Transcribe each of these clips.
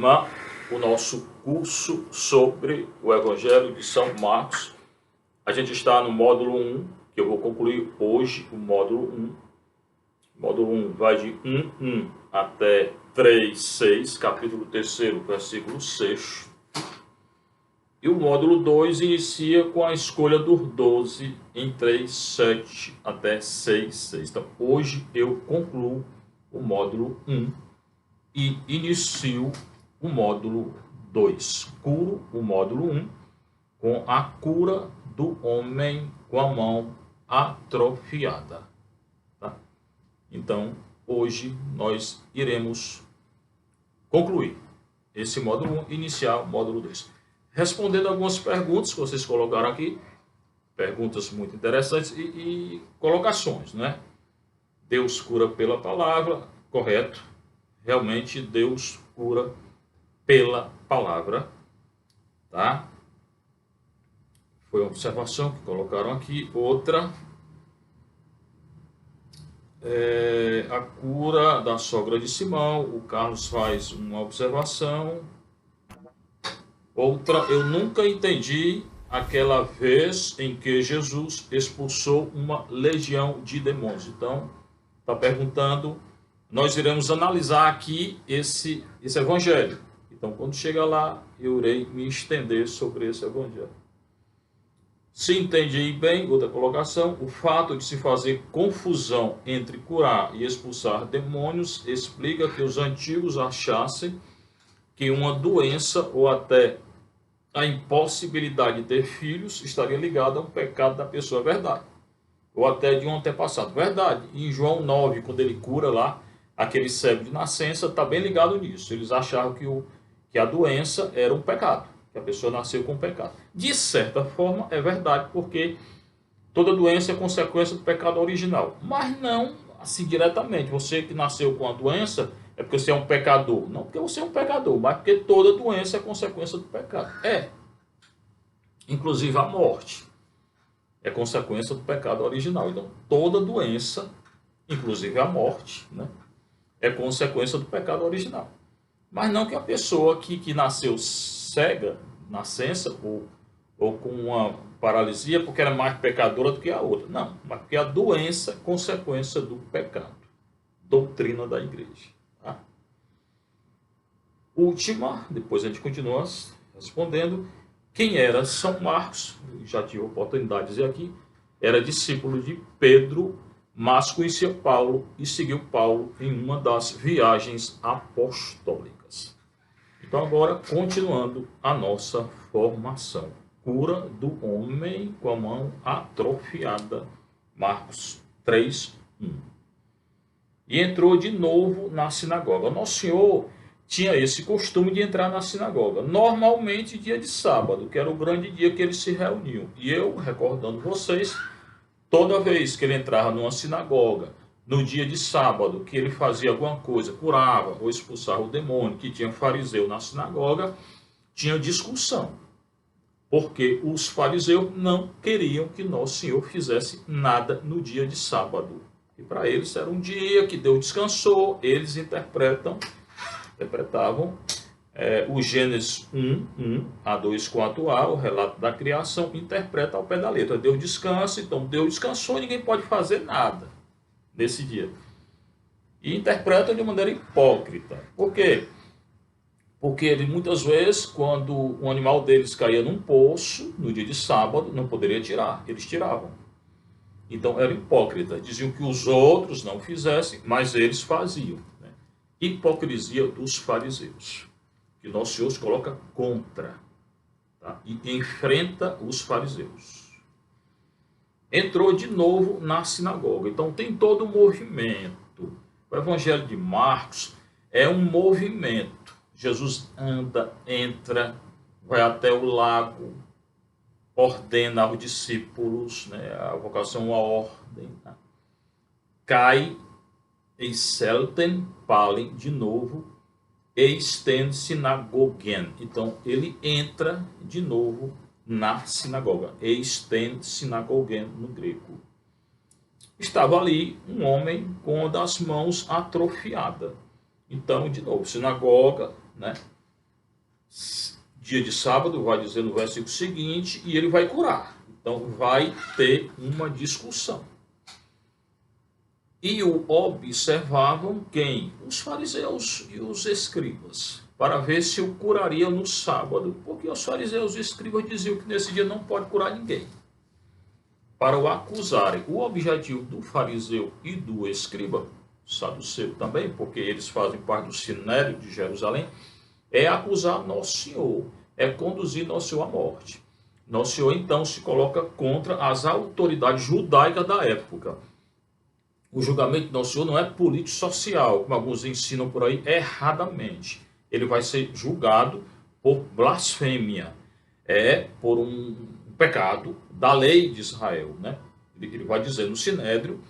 irmã, o nosso curso sobre o Evangelho de São Marcos. A gente está no módulo 1, que eu vou concluir hoje o módulo 1. O módulo 1 vai de 1:1 até 3:6, capítulo 3º, versículo 6. E o módulo 2 inicia com a escolha dos 12 em 3:7 até 6:6. Então, hoje eu concluo o módulo 1 e inicio o módulo 2. Curo o módulo 1 com a cura do homem com a mão atrofiada. Tá? Então, hoje nós iremos concluir esse módulo 1 e iniciar o módulo 2. Respondendo algumas perguntas que vocês colocaram aqui, perguntas muito interessantes e colocações, né? Deus cura pela palavra, correto? Realmente Deus cura pela palavra, tá? Foi uma observação que colocaram aqui. Outra, a cura da sogra de Simão. O Carlos faz uma observação. Outra, eu nunca entendi aquela vez em que Jesus expulsou uma legião de demônios. Então, está perguntando, nós iremos analisar aqui esse evangelho. Então, quando chegar lá, eu irei me estender sobre esse evangelho. Se entendi bem, outra colocação, o fato de se fazer confusão entre curar e expulsar demônios explica que os antigos achassem que uma doença ou até a impossibilidade de ter filhos estaria ligada a um pecado da pessoa, verdade. Ou até de um antepassado, verdade. E em João 9, quando ele cura lá aquele cego de nascença, está bem ligado nisso. Eles achavam que a doença era um pecado, que a pessoa nasceu com um pecado. De certa forma, é verdade, porque toda doença é consequência do pecado original. Mas não assim diretamente. Você que nasceu com a doença é porque você é um pecador. Não porque você é um pecador, mas porque toda doença é consequência do pecado. Inclusive a morte é consequência do pecado original. Então toda doença, inclusive a morte, né, é consequência do pecado original. Mas não que a pessoa que nasceu cega, nascença, ou com uma paralisia, porque era mais pecadora do que a outra. Não, mas porque a doença é consequência do pecado. Doutrina da igreja. Tá? Última, depois a gente continua respondendo. Quem era São Marcos? Eu já tive a oportunidade de dizer aqui. Era discípulo de Pedro, mas conhecia Paulo e seguiu Paulo em uma das viagens apostólicas. Então agora, continuando a nossa formação. Cura do homem com a mão atrofiada. Marcos 3:1. E entrou de novo na sinagoga. Nosso Senhor tinha esse costume de entrar na sinagoga. Normalmente dia de sábado, que era o grande dia que eles se reuniam. E eu, recordando vocês, toda vez que ele entrava numa sinagoga, no dia de sábado, que ele fazia alguma coisa, curava ou expulsava o demônio, que tinha fariseu na sinagoga, tinha discussão. Porque os fariseus não queriam que Nosso Senhor fizesse nada no dia de sábado. E para eles era um dia que Deus descansou, eles interpretavam o Gênesis 1:1 a 2:4a, o relato da criação, interpreta ao pé da letra. Deus descansa, então Deus descansou e ninguém pode fazer nada nesse dia. E interpreta de maneira hipócrita. Por quê? Porque ele, muitas vezes, quando um animal deles caía num poço, no dia de sábado, não poderia tirar. Eles tiravam. Então, era hipócrita. Diziam que os outros não fizessem, mas eles faziam. Né? Hipocrisia dos fariseus. Que Nosso Senhor se coloca contra. Tá? E enfrenta os fariseus. Entrou de novo na sinagoga. Então, tem todo um movimento. O Evangelho de Marcos é um movimento. Jesus anda, entra, vai até o lago, ordena aos discípulos, né, a vocação à ordem. Né? Cai, e selten, palem, de novo, e sten synagogen. Então, ele entra de novo na sinagoga. E sten synagogen no grego. Estava ali um homem com uma das mãos atrofiada. Então, de novo, sinagoga, né? dia de sábado, vai dizer no versículo seguinte, e ele vai curar. Então vai ter uma discussão. E o observavam quem? Os fariseus e os escribas, para ver se o curaria no sábado, porque os fariseus e os escribas diziam que nesse dia não pode curar ninguém, para o acusarem. O objetivo do fariseu e do escriba, saduceu também, porque eles fazem parte do Sinédrio de Jerusalém, é acusar Nosso Senhor, é conduzir Nosso Senhor à morte. Nosso Senhor, então, se coloca contra as autoridades judaicas da época. O julgamento de Nosso Senhor não é político-social, como alguns ensinam por aí erradamente. Ele vai ser julgado por blasfêmia, por um pecado da lei de Israel, né? Ele vai dizer no Sinédrio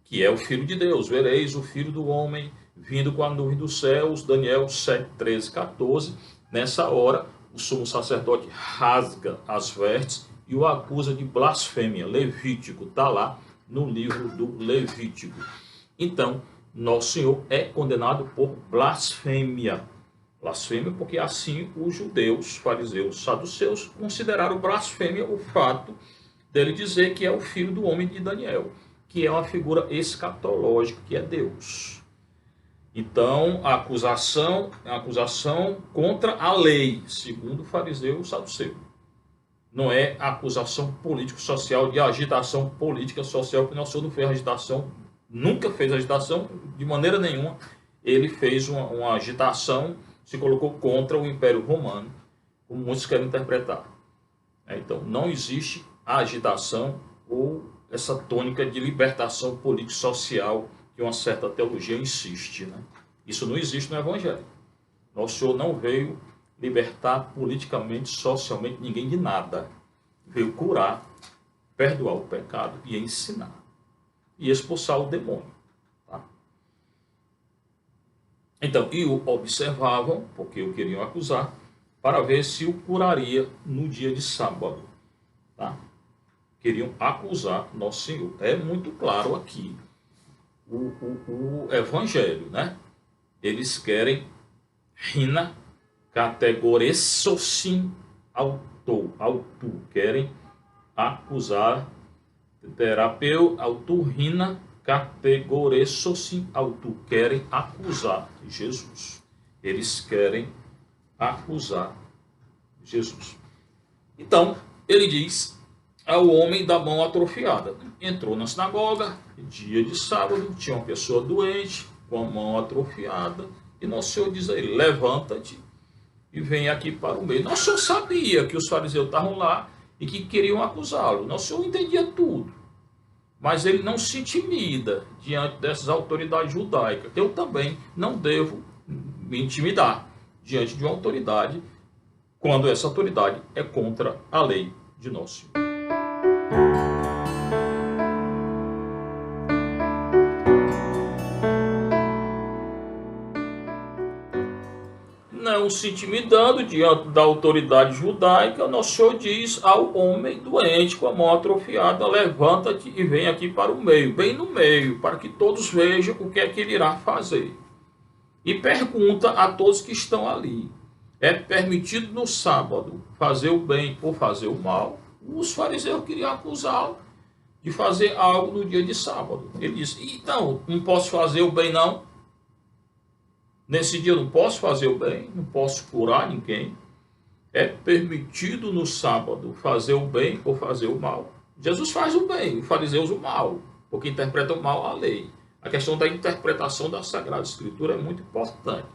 que é o Filho de Deus. Vereis o Filho do Homem vindo com a nuvem dos céus, Daniel 7, 13, 14. Nessa hora, o sumo sacerdote rasga as vestes e o acusa de blasfêmia. Levítico, está lá no livro do Levítico. Então, Nosso Senhor é condenado por blasfêmia. Blasfêmia porque assim os judeus, fariseus, saduceus consideraram blasfêmia o fato dele dizer que é o Filho do Homem de Daniel, que é uma figura escatológica, que é Deus. Então, a acusação é uma acusação contra a lei, segundo o fariseu e o saduceu. Não é acusação político-social, de agitação política social, que Nosso Senhor não fez agitação, nunca fez agitação, de maneira nenhuma. Ele fez uma agitação, se colocou contra o Império Romano, como muitos querem interpretar. Então, não existe agitação ou essa tônica de libertação político-social que uma certa teologia insiste, né? Isso não existe no Evangelho. Nosso Senhor não veio libertar politicamente, socialmente ninguém de nada. Veio curar, perdoar o pecado e ensinar. E expulsar o demônio. Tá? Então, e o observavam, porque o queriam acusar, para ver se o curaria no dia de sábado. Tá? Queriam acusar Nosso Senhor. É muito claro aqui o Evangelho, né? Eles querem rina categoressossim autu, querem acusar terapeu auturrina categoressossim autu, querem acusar Jesus. Eles querem acusar Jesus. Então, ele diz ao homem da mão atrofiada. Entrou na sinagoga, dia de sábado, tinha uma pessoa doente, com a mão atrofiada, e Nosso Senhor diz a ele, levanta-te e vem aqui para o meio. Nosso Senhor sabia que os fariseus estavam lá e que queriam acusá-lo. Nosso Senhor entendia tudo, mas ele não se intimida diante dessas autoridades judaicas. Eu também não devo me intimidar diante de uma autoridade quando essa autoridade é contra a lei de Nosso Senhor. Não se intimidando diante da autoridade judaica, Nosso Senhor diz ao homem doente com a mão atrofiada, levanta-te e vem aqui para o meio, bem no meio, para que todos vejam o que é que ele irá fazer. E pergunta a todos que estão ali, é permitido no sábado fazer o bem ou fazer o mal? Os fariseus queriam acusá-lo de fazer algo no dia de sábado. Ele disse, então, não posso fazer o bem não? Nesse dia eu não posso fazer o bem, não posso curar ninguém. É permitido no sábado fazer o bem ou fazer o mal. Jesus faz o bem, os fariseus o mal, porque interpretam mal a lei. A questão da interpretação da Sagrada Escritura é muito importante.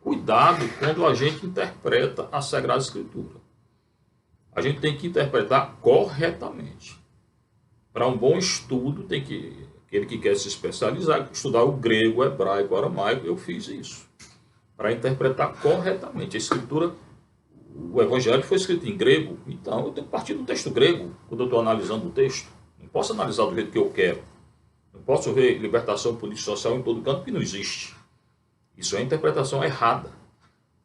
Cuidado quando a gente interpreta a Sagrada Escritura. A gente tem que interpretar corretamente. Para um bom estudo, tem que, aquele que quer se especializar, estudar o grego, o hebraico, o aramaico. Eu fiz isso para interpretar corretamente. A Escritura, o Evangelho foi escrito em grego, então eu tenho que partir do texto grego quando eu estou analisando o texto. Não posso analisar do jeito que eu quero. Não posso ver libertação político-social em todo canto, porque não existe. Isso é a interpretação errada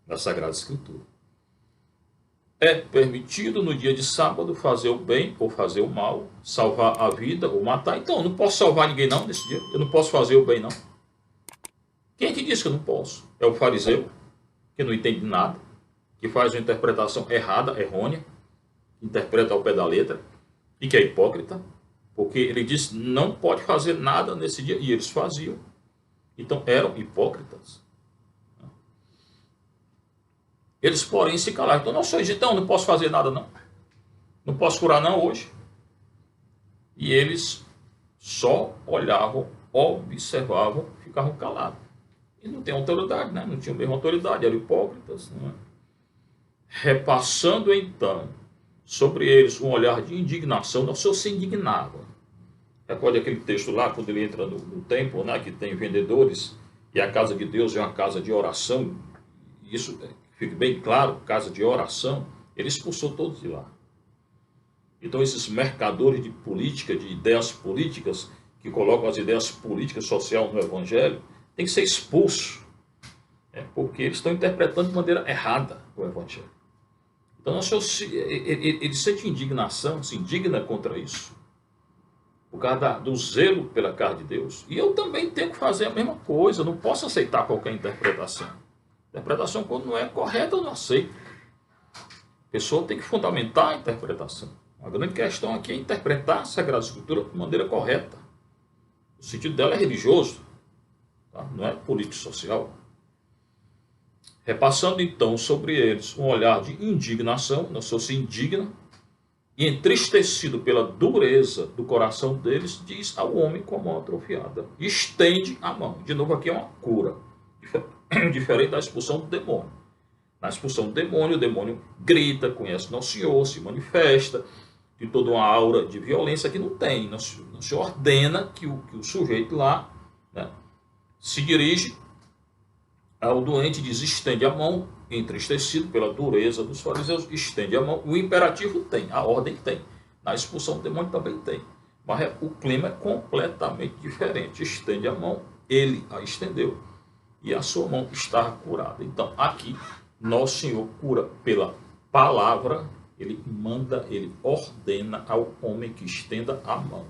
da Sagrada Escritura. É permitido no dia de sábado fazer o bem ou fazer o mal, salvar a vida ou matar. Então, eu não posso salvar ninguém não nesse dia. Eu não posso fazer o bem não. Quem é que disse que eu não posso? É o fariseu, que não entende nada. que faz uma interpretação errada, errônea, interpreta ao pé da letra, e que é hipócrita, porque ele diz não pode fazer nada nesse dia, e eles faziam. Então eram hipócritas. Eles, porém, se calaram. Então, não sou então, não posso fazer nada não. Não posso curar não hoje. E eles só olhavam, observavam, ficavam calados. E não tem autoridade, né? Não tinham mesmo autoridade, eram hipócritas. Não é? Repassando então sobre eles um olhar de indignação, não, o Senhor se indignava. Recorde aquele texto lá, quando ele entra no templo, né, que tem vendedores, e a casa de Deus é uma casa de oração, e isso fica bem claro, casa de oração, ele expulsou todos de lá. Então esses mercadores de política, de ideias políticas, que colocam as ideias políticas sociais no Evangelho, tem que ser expulso, porque eles estão interpretando de maneira errada o Evangelho. Então ele sente indignação, se indigna contra isso, por causa do zelo pela casa de Deus. E eu também tenho que fazer a mesma coisa, eu não posso aceitar qualquer interpretação. Interpretação, quando não é correta, eu não aceito. A pessoa tem que fundamentar a interpretação. A grande questão aqui é interpretar a Sagrada Escritura de maneira correta. O sentido dela é religioso, tá? Não é político-social. Repassando então sobre eles um olhar de indignação, não só se indigna, e entristecido pela dureza do coração deles, diz ao homem com a mão atrofiada, estende a mão. De novo, aqui é uma cura, diferente da expulsão do demônio. Na expulsão do demônio, o demônio grita, conhece Nosso Senhor, se manifesta, de toda uma aura de violência que não tem. Não se ordena que o sujeito lá, né, se dirige ao doente, diz, estende a mão, entristecido pela dureza dos fariseus, estende a mão. O imperativo tem, a ordem tem. Na expulsão do demônio também tem. Mas o clima é completamente diferente. Estende a mão, ele a estendeu e a sua mão está curada. Então, aqui, Nosso Senhor cura pela palavra, ele manda, ele ordena ao homem que estenda a mão.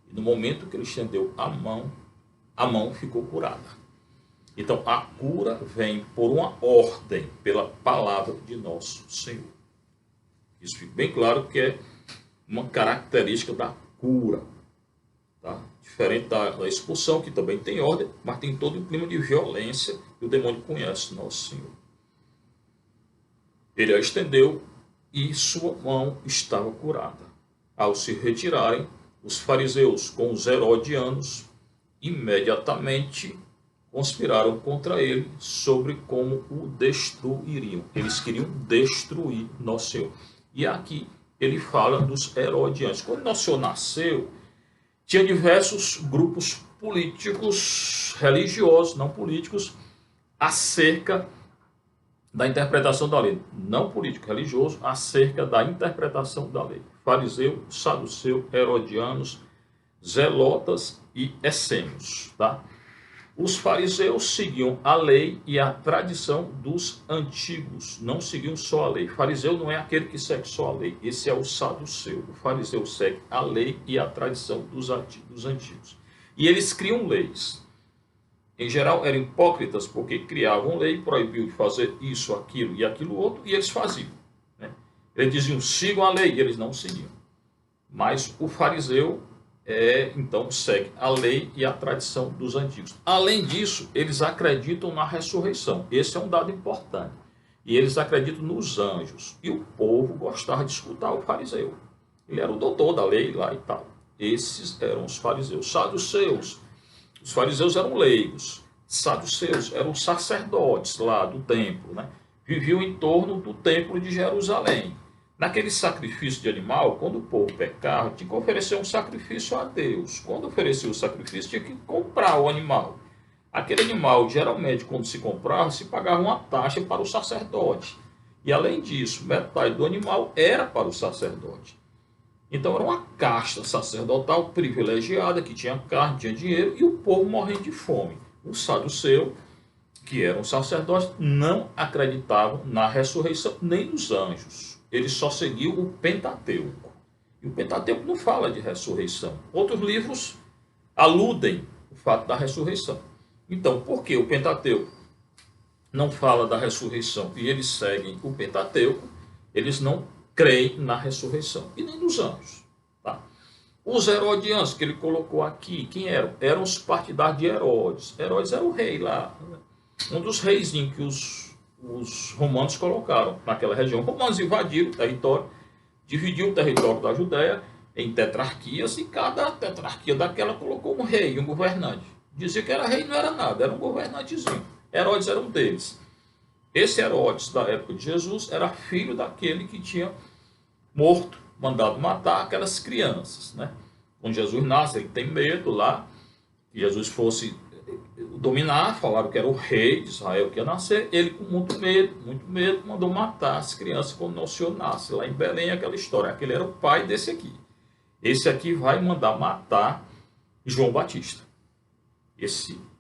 E no momento que ele estendeu a mão ficou curada. Então, a cura vem por uma ordem, pela palavra de Nosso Senhor. Isso fica bem claro que é uma característica da cura. Tá? Diferente da expulsão, que também tem ordem, mas tem todo o clima de violência que o demônio conhece, Nosso Senhor. Ele a estendeu e sua mão estava curada. Ao se retirarem, os fariseus com os herodianos imediatamente conspiraram contra ele sobre como o destruiriam. Eles queriam destruir Nosso Senhor. E aqui ele fala dos herodianos. Quando Nosso Senhor nasceu, tinha diversos grupos políticos, religiosos, não políticos, acerca da interpretação da lei. Não político, religioso, acerca da interpretação da lei. Fariseu, saduceu, herodianos, zelotas e essênios, tá? Os fariseus seguiam a lei e a tradição dos antigos, não seguiam só a lei. O fariseu não é aquele que segue só a lei, esse é o saduceu. O fariseu segue a lei e a tradição dos antigos. E eles criam leis. Em geral, eram hipócritas porque criavam lei, proibiam de fazer isso, aquilo e aquilo outro, e eles faziam. Né? Eles diziam, sigam a lei, e eles não seguiam. Mas o fariseu então segue a lei e a tradição dos antigos. Além disso, eles acreditam na ressurreição. Esse é um dado importante. E eles acreditam nos anjos. E o povo gostava de escutar o fariseu. Ele era o doutor da lei lá e tal. Esses eram os fariseus. Saduceus. Os fariseus eram leigos. Saduceus eram sacerdotes lá do templo, né? Viviam em torno do templo de Jerusalém. Naquele sacrifício de animal, quando o povo pecava, tinha que oferecer um sacrifício a Deus. Quando oferecia o sacrifício, tinha que comprar o animal. Aquele animal, geralmente, quando se comprava, se pagava uma taxa para o sacerdote. E, além disso, metade do animal era para o sacerdote. Então, era uma casta sacerdotal privilegiada, que tinha carne, tinha dinheiro, e o povo morrendo de fome. O saduceu, que era um sacerdote, não acreditavam na ressurreição, nem nos anjos. Ele só seguiu o Pentateuco. E o Pentateuco não fala de ressurreição. Outros livros aludem o fato da ressurreição. Então, por que o Pentateuco não fala da ressurreição e eles seguem o Pentateuco, eles não creem na ressurreição e nem nos anjos. Tá? Os herodianos que ele colocou aqui, quem eram? Eram os partidários de Herodes. Herodes era o rei lá, um dos reizinhos que os romanos colocaram naquela região. Os romanos invadiram o território, dividiu o território da Judéia em tetrarquias e cada tetrarquia daquela colocou um rei, um governante. Dizia que era rei, não era nada, era um governantezinho. Herodes era um deles. Esse Herodes, da época de Jesus, era filho daquele que tinha morto, mandado matar aquelas crianças. Né? Quando Jesus nasce, ele tem medo lá, que Jesus fosse dominar, falaram que era o rei de Israel que ia nascer. Ele, com muito medo, mandou matar as crianças quando o Senhor nasce. Lá em Belém, aquela história. Aquele era o pai desse aqui. Esse aqui vai mandar matar João Batista.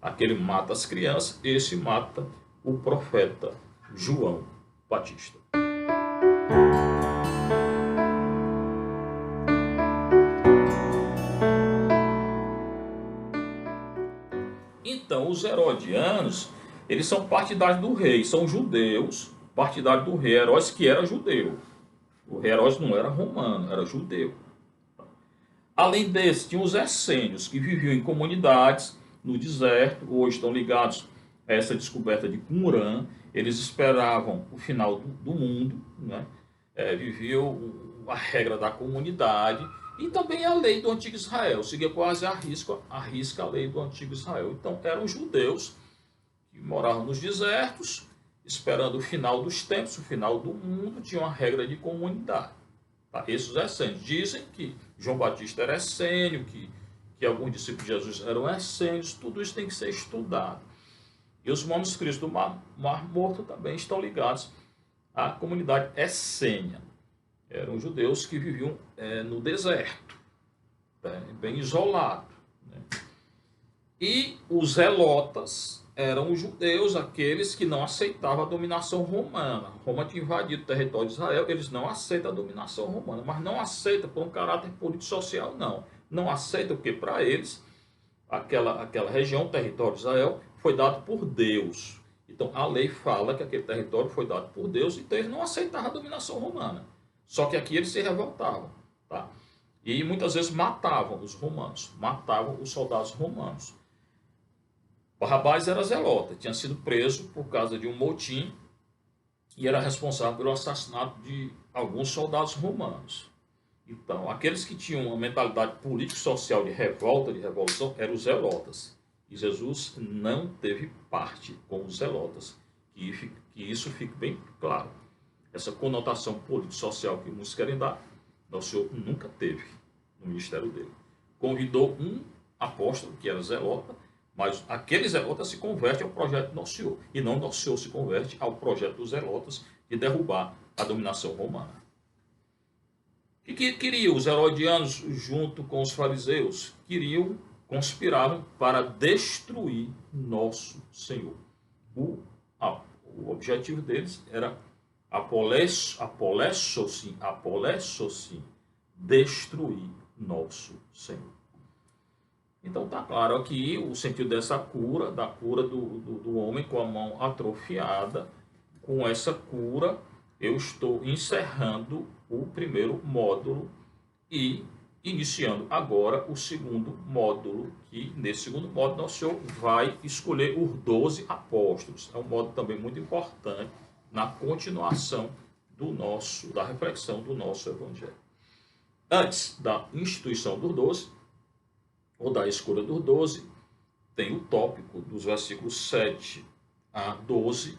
Aquele mata as crianças, esse mata o profeta João Batista. Então, os herodianos, eles são partidários do rei, são judeus, partidários do rei Herodes, que era judeu. O rei Herodes não era romano, era judeu. Além desse, tinha os essênios, que viviam em comunidades no deserto, hoje estão ligados a essa descoberta de Qumran. Eles esperavam o final do mundo, né? Viviam a regra da comunidade e também a lei do antigo Israel, seguia quase a risca a lei do antigo Israel. Então eram judeus que moravam nos desertos, esperando o final dos tempos, o final do mundo, tinha uma regra de comunidade. Tá? Esses essênios dizem que João Batista era essênio, que alguns discípulos de Jesus eram essênios, tudo isso tem que ser estudado. E os manuscritos do Mar Morto também estão ligados à comunidade essênia. Eram judeus que viviam no deserto, bem isolado. Né? E os zelotas eram os judeus, aqueles que não aceitavam a dominação romana. Roma tinha invadido o território de Israel, eles não aceitam a dominação romana, mas não aceitam por um caráter político-social, não. Não aceitam porque, para eles, aquela região, o território de Israel, foi dado por Deus. Então, a lei fala que aquele território foi dado por Deus, então eles não aceitavam a dominação romana. Só que aqui eles se revoltavam. Tá? E muitas vezes matavam os romanos, matavam os soldados romanos. Barrabás era zelota, tinha sido preso por causa de um motim e era responsável pelo assassinato de alguns soldados romanos. Então, aqueles que tinham uma mentalidade político-social de revolta, de revolução, eram os zelotas. E Jesus não teve parte com os zelotas. Que isso fique bem claro. Essa conotação político-social que muitos querem dar, Nosso Senhor nunca teve no ministério dele. Convidou um apóstolo, que era zelota, mas aquele zelota se converte ao projeto do Nosso Senhor. E não Nosso Senhor se converte ao projeto dos zelotas de derrubar a dominação romana. O que queriam os herodianos junto com os fariseus? Conspiravam para destruir Nosso Senhor. O objetivo deles era apolessosim, destruir Nosso Senhor. Então está claro aqui o sentido dessa cura, da cura do homem com a mão atrofiada. Com essa cura, eu estou encerrando o primeiro módulo e iniciando agora o segundo módulo, que nesse segundo módulo Nosso Senhor vai escolher os 12 apóstolos. É um módulo também muito importante na continuação da reflexão do nosso Evangelho. Antes da instituição dos 12, ou da escolha dos 12, tem o tópico dos versículos 7 a 12,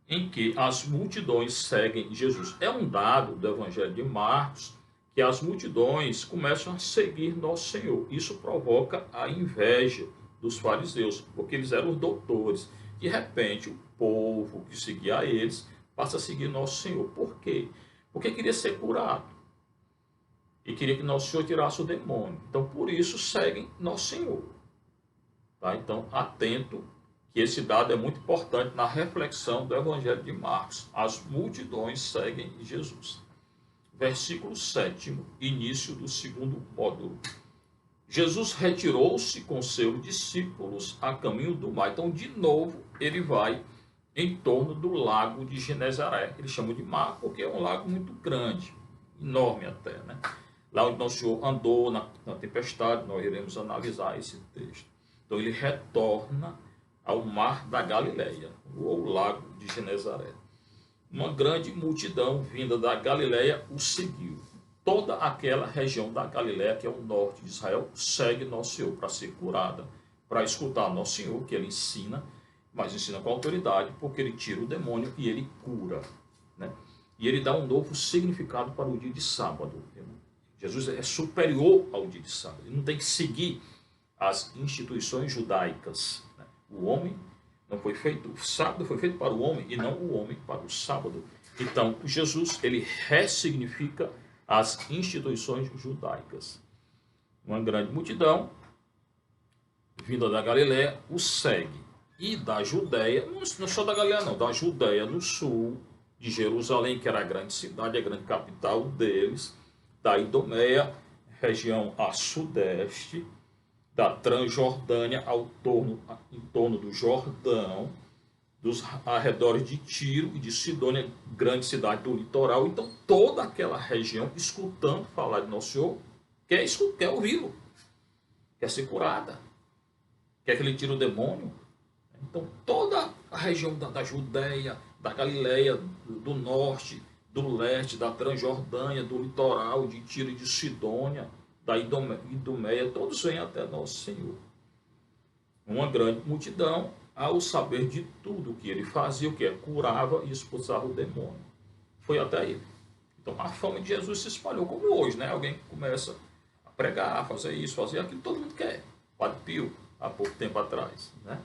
em que as multidões seguem Jesus. É um dado do Evangelho de Marcos que as multidões começam a seguir Nosso Senhor. Isso provoca a inveja dos fariseus, porque eles eram os doutores. De repente, o povo que seguia eles passa a seguir Nosso Senhor. Por quê? Porque queria ser curado. E queria que Nosso Senhor tirasse o demônio. Então, por isso, seguem Nosso Senhor. Tá? Então, atento, que esse dado é muito importante na reflexão do Evangelho de Marcos. As multidões seguem Jesus. Versículo 7, início do segundo módulo. Jesus retirou-se com seus discípulos a caminho do mar. Então, de novo, ele vai em torno do lago de Genezaré. Eles chamam de mar porque é um lago muito grande, enorme até, né? Lá onde Nosso Senhor andou na tempestade, nós iremos analisar esse texto. Então ele retorna ao mar da Galileia, ou lago de Genezaré. Uma grande multidão vinda da Galileia o seguiu. Toda aquela região da Galileia, que é o norte de Israel, segue Nosso Senhor para ser curada, para escutar Nosso Senhor, que ele ensina, mas ensina com autoridade, porque ele tira o demônio e ele cura, né? E ele dá um novo significado para o dia de sábado. Jesus é superior ao dia de sábado. Ele não tem que seguir as instituições judaicas, né? O homem não foi feito, o sábado foi feito para o homem e não o homem para o sábado. Então, Jesus, ele ressignifica as instituições judaicas. Uma grande multidão, vinda da Galileia, o segue. E da Judéia, não só da Galileia não, da Judéia no sul, de Jerusalém, que era a grande cidade, a grande capital deles, da Idumeia, região a sudeste, da Transjordânia em torno do Jordão, dos arredores de Tiro e de Sidônia, grande cidade do litoral. Então toda aquela região, escutando falar de Nosso Senhor, quer ouvi-lo, quer ser curada, quer que ele tire o demônio. Então toda a região da Judéia, da Galileia, do norte, do leste, da Transjordânia, do litoral, de Tiro e de Sidônia, da Idumeia, todos vêm até Nosso Senhor. Uma grande multidão, ao saber de tudo que ele fazia, o que é? Curava e expulsava o demônio. Foi até ele. Então a fama de Jesus se espalhou, como hoje, né? Alguém começa a pregar, fazer isso, fazer aquilo, todo mundo quer. Padre Pio, há pouco tempo atrás, né?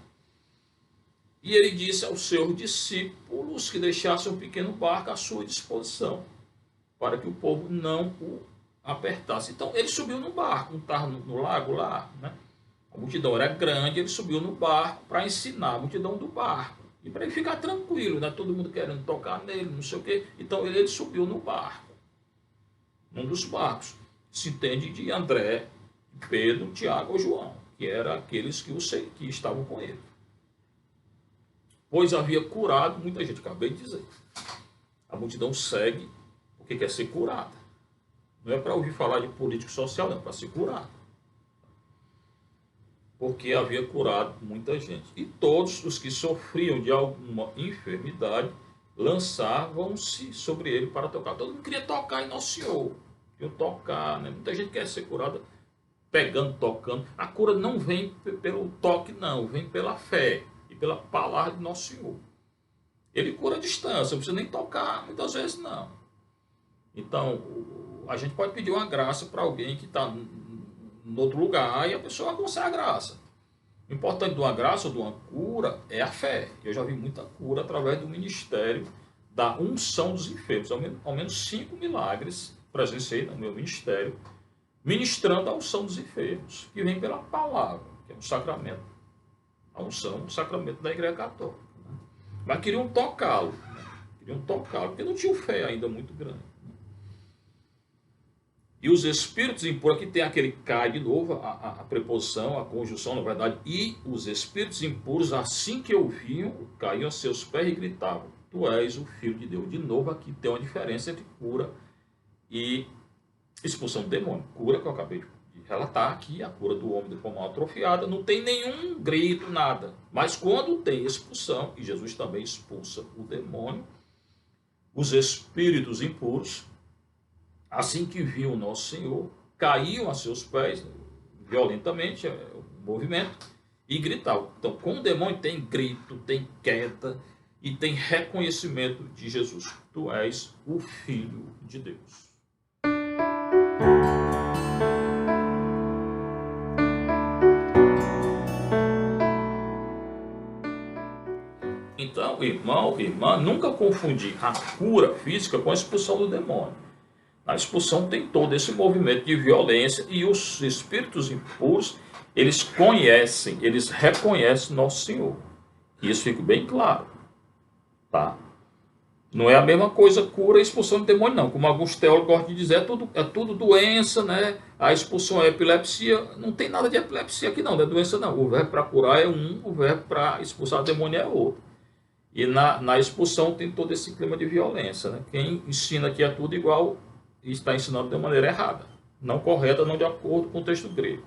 E ele disse aos seus discípulos que deixassem um pequeno barco à sua disposição, para que o povo não o apertasse. Então ele subiu no barco, não estava no lago lá, né? A multidão era grande, ele subiu no barco para ensinar a multidão do barco. E para ele ficar tranquilo, né? Todo mundo querendo tocar nele, não sei o quê. Então ele subiu no barco, num dos barcos. Se entende de André, Pedro, Tiago ou João, que eram aqueles que estavam com ele. Pois havia curado muita gente, acabei de dizer. A multidão segue porque quer ser curada. Não é para ouvir falar de político social, não, é para ser curado. Porque havia curado muita gente. E todos os que sofriam de alguma enfermidade lançavam-se sobre ele para tocar. Todo mundo queria tocar em Nosso Senhor. Queria tocar, né? Muita gente quer ser curada pegando, tocando. A cura não vem pelo toque, não. Vem pela fé e pela palavra de Nosso Senhor. Ele cura a distância, não precisa nem tocar muitas vezes, não. Então, a gente pode pedir uma graça para alguém que está em outro lugar e a pessoa consegue a graça. O importante de uma graça ou de uma cura é a fé. Eu já vi muita cura através do ministério da unção dos enfermos. Ao menos 5 milagres presenciei no meu ministério, ministrando a unção dos enfermos, que vem pela palavra, que é um sacramento. A unção é um sacramento da Igreja Católica. Né? Mas queriam tocá-lo. Né? Queriam tocá-lo, porque não tinham fé ainda muito grande. E os espíritos impuros, aqui tem aquele cai de novo, a preposição, a conjunção, na verdade. E os espíritos impuros, assim que ouviam, caíam a seus pés e gritavam: Tu és o Filho de Deus. De novo, aqui tem uma diferença entre cura e expulsão do demônio. Cura, que eu acabei de relatar aqui, a cura do homem de pulmão atrofiada, não tem nenhum grito, nada. Mas quando tem expulsão, e Jesus também expulsa o demônio, os espíritos impuros, assim que viam o Nosso Senhor, caíam a seus pés, violentamente, o movimento, e gritavam. Então, com o demônio tem grito, tem queda e tem reconhecimento de Jesus. Tu és o Filho de Deus. Então, irmão, irmã, nunca confundir a cura física com a expulsão do demônio. A expulsão tem todo esse movimento de violência e os espíritos impuros, eles conhecem, eles reconhecem Nosso Senhor. E isso fica bem claro. Tá? Não é a mesma coisa cura e expulsão de demônio, não. Como alguns teólogos gostam de dizer, é tudo doença, né? A expulsão é epilepsia. Não tem nada de epilepsia aqui, não. Não é doença, não. O verbo para curar é um, o verbo para expulsar o demônio é outro. E na expulsão tem todo esse clima de violência, né? Quem ensina que é tudo igual está ensinando de maneira errada, não correta, não de acordo com o texto grego.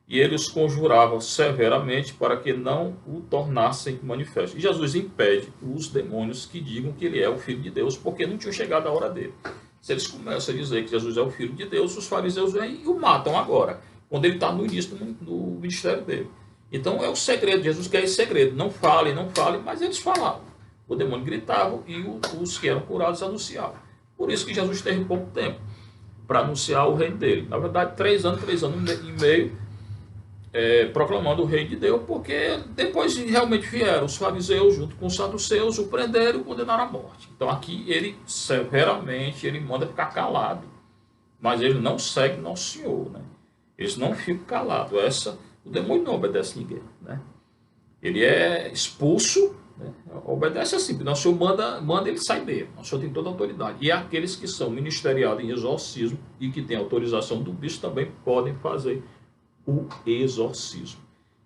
E ele os conjurava severamente para que não o tornassem manifesto. E Jesus impede os demônios que digam que ele é o Filho de Deus, porque não tinha chegado a hora dele. Se eles começam a dizer que Jesus é o Filho de Deus, os fariseus vêm e o matam agora, quando ele está no início do ministério dele. Então é o segredo, Jesus quer esse segredo, não fale, não fale, mas eles falavam. O demônio gritava e os que eram curados anunciavam. Por isso que Jesus teve pouco tempo para anunciar o reino dele. Na verdade, 3 anos e meio, proclamando o reino de Deus, porque depois realmente vieram os fariseus junto com os saduceus, o prenderam e o condenaram à morte. Então aqui ele severamente ele manda ficar calado, mas ele não segue Nosso Senhor, né? Eles não ficam calados. O demônio não obedece ninguém, né? Ele é expulso, né? Obedece assim, Nosso Senhor manda ele sair dele. Nosso Senhor tem toda a autoridade. E aqueles que são ministeriados em exorcismo e que têm autorização do bispo também podem fazer o exorcismo.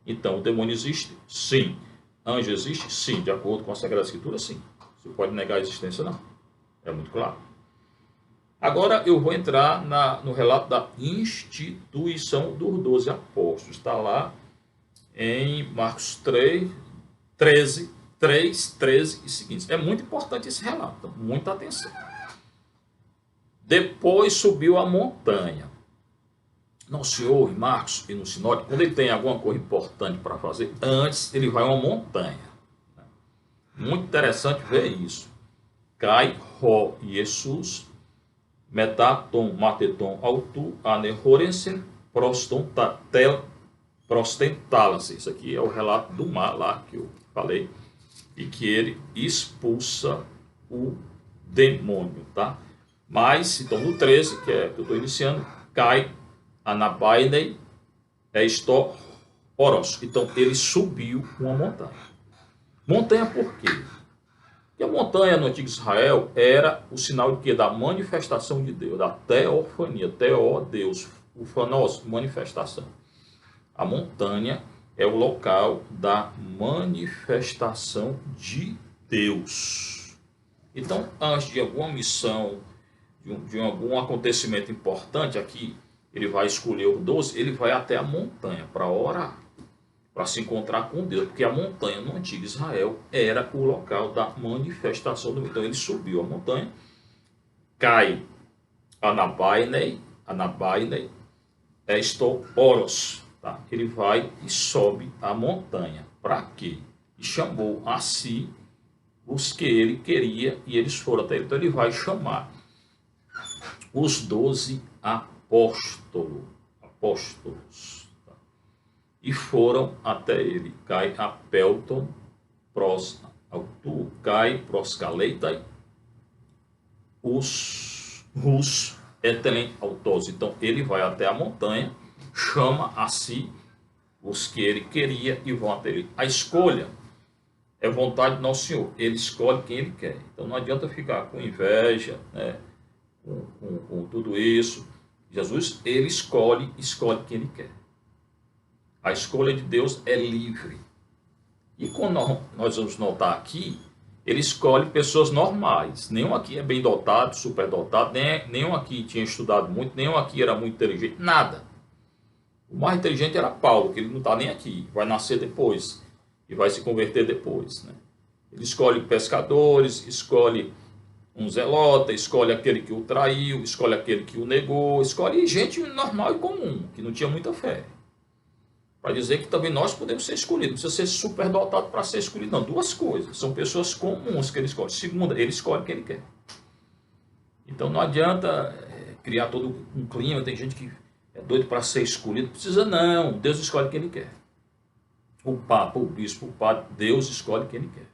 Então, o demônio existe? Sim. Anjo existe? Sim. De acordo com a Sagrada Escritura, sim. Você pode negar a existência? Não. É muito claro. Agora eu vou entrar no relato da instituição dos 12 apóstolos. Está lá em Marcos 13 e seguintes. É muito importante esse relato. Então, muita atenção. Depois subiu a montanha. Nosso Senhor, em Marcos e no Sinótico, quando ele tem alguma coisa importante para fazer, antes ele vai a uma montanha. Muito interessante ver isso. Cai, Ró e Jesus, metaton, mateton, autu, anehorensen, prostentalas. Isso aqui é o relato do mar lá que eu falei. E que ele expulsa o demônio, tá? Mas, então no 13, que é que eu estou iniciando, cai, anabainei, oros. Então ele subiu uma montanha. Montanha por quê? Porque a montanha no antigo Israel era o sinal de quê? Da manifestação de Deus, da teofania, Deus, o fanos, manifestação. A montanha é o local da manifestação de Deus. Então, antes de alguma missão, de algum acontecimento importante aqui, ele vai escolher os 12, ele vai até a montanha para orar, para se encontrar com Deus, porque a montanha no antigo Israel era o local da manifestação do Deus. Então ele subiu a montanha, cai anabainei, oros, tá? Ele vai e sobe a montanha. Para quê? E chamou a si os que ele queria e eles foram até ele. Então ele vai chamar os 12 apóstolos, tá? E foram até ele. Cai apelton, pros autu, cai proscaleitai, os etelen autos. Então ele vai até a montanha, chama a si os que ele queria e vão até ele. A escolha é vontade do Nosso Senhor. Ele escolhe quem ele quer. Então não adianta ficar com inveja, né? Com tudo isso. Jesus, ele escolhe quem ele quer. A escolha de Deus é livre. E quando nós vamos notar aqui, ele escolhe pessoas normais. Nenhum aqui é bem dotado, superdotado, nenhum aqui tinha estudado muito, nenhum aqui era muito inteligente, nada. O mais inteligente era Paulo, que ele não está nem aqui, vai nascer depois e vai se converter depois, né? Ele escolhe pescadores, escolhe um zelota, escolhe aquele que o traiu, escolhe aquele que o negou, escolhe gente normal e comum, que não tinha muita fé. Para dizer que também nós podemos ser escolhidos, não precisa ser superdotado para ser escolhido, não. Duas coisas, são pessoas comuns que ele escolhe. Segunda, ele escolhe quem ele quer. Então não adianta criar todo um clima, tem gente que é doido para ser escolhido, precisa não, Deus escolhe quem ele quer. O Papa, o Bispo, o Padre, Deus escolhe quem ele quer.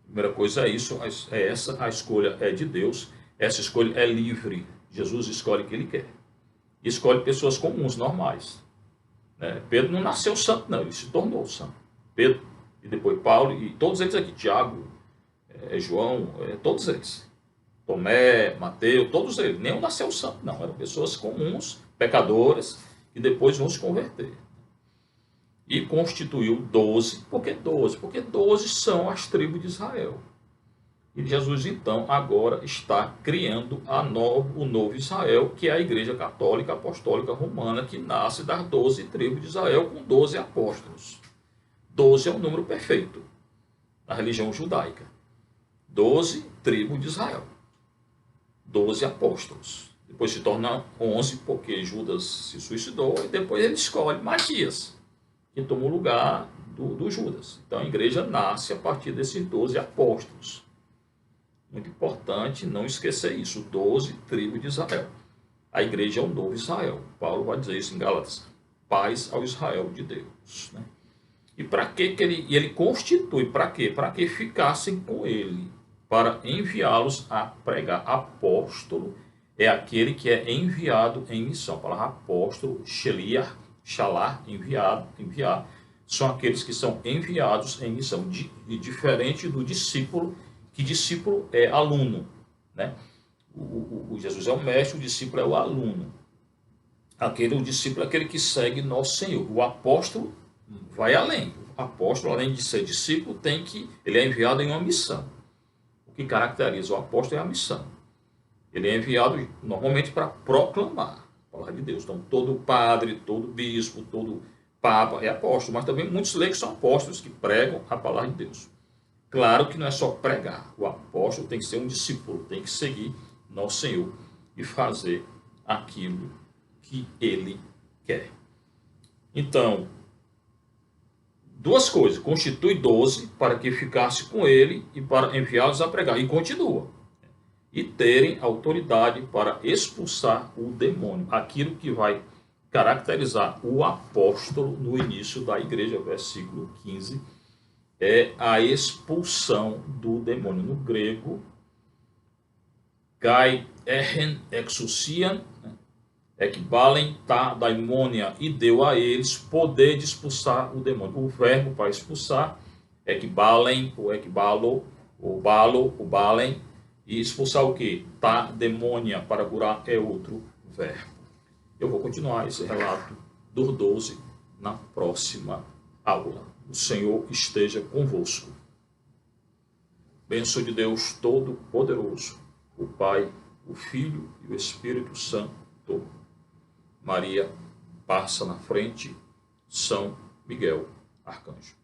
Primeira coisa é isso, é essa, a escolha é de Deus, essa escolha é livre. Jesus escolhe quem ele quer. Escolhe pessoas comuns, normais. Pedro não nasceu santo, não, ele se tornou santo. Pedro, e depois Paulo, e todos eles aqui, Tiago, João, todos eles. Tomé, Mateus, todos eles. Nenhum nasceu santo, não. Eram pessoas comuns, pecadoras, que depois vão se converter. e constituiu 12. Por que 12? Porque 12 são as tribos de Israel. E Jesus, então, agora está criando o novo Israel, que é a Igreja Católica Apostólica Romana, que nasce das 12 tribos de Israel, com 12 apóstolos. 12 é um número perfeito na religião judaica. 12 tribos de Israel. 12 apóstolos. Depois se torna 11, porque Judas se suicidou, e depois ele escolhe Matias, que toma o lugar do Judas. Então a igreja nasce a partir desses 12 apóstolos. Muito importante não esquecer isso. 12 tribos de Israel. A igreja é o novo Israel. Paulo vai dizer isso em Gálatas. Paz ao Israel de Deus. Né? E para que ele constitui? Para quê? Para que ficassem com ele. Para enviá-los a pregar. Apóstolo é aquele que é enviado em missão. A palavra apóstolo, sheliach, shalar, enviar, são aqueles que são enviados em missão. Diferente do discípulo, que discípulo é aluno, né? O Jesus é o mestre, o discípulo é o aluno. O discípulo é aquele que segue nosso Senhor. O apóstolo vai além. O apóstolo, além de ser discípulo, ele é enviado em uma missão. O que caracteriza o apóstolo é a missão. Ele é enviado normalmente para proclamar a palavra de Deus. Então, todo padre, todo bispo, todo papa é apóstolo, mas também muitos leigos são apóstolos que pregam a palavra de Deus. Claro que não é só pregar. O apóstolo tem que ser um discípulo, tem que seguir nosso Senhor e fazer aquilo que ele quer. Então, duas coisas. Constitui 12 para que ficasse com ele e para enviá-los a pregar. E continua. E terem autoridade para expulsar o demônio. Aquilo que vai caracterizar o apóstolo no início da igreja, versículo 15, é a expulsão do demônio. No grego, kai ehen exousian, ekbalen ta daimonia, e deu a eles poder de expulsar o demônio. O verbo para expulsar, ekbalen, ou ekbalo, o balo, o balen, e expulsar o que? Ta demônia, para curar, é outro verbo. Eu vou continuar esse relato dos 12 na próxima aula. O Senhor esteja convosco. Bênção de Deus Todo-Poderoso, o Pai, o Filho e o Espírito Santo. Maria passa na frente, São Miguel, Arcanjo.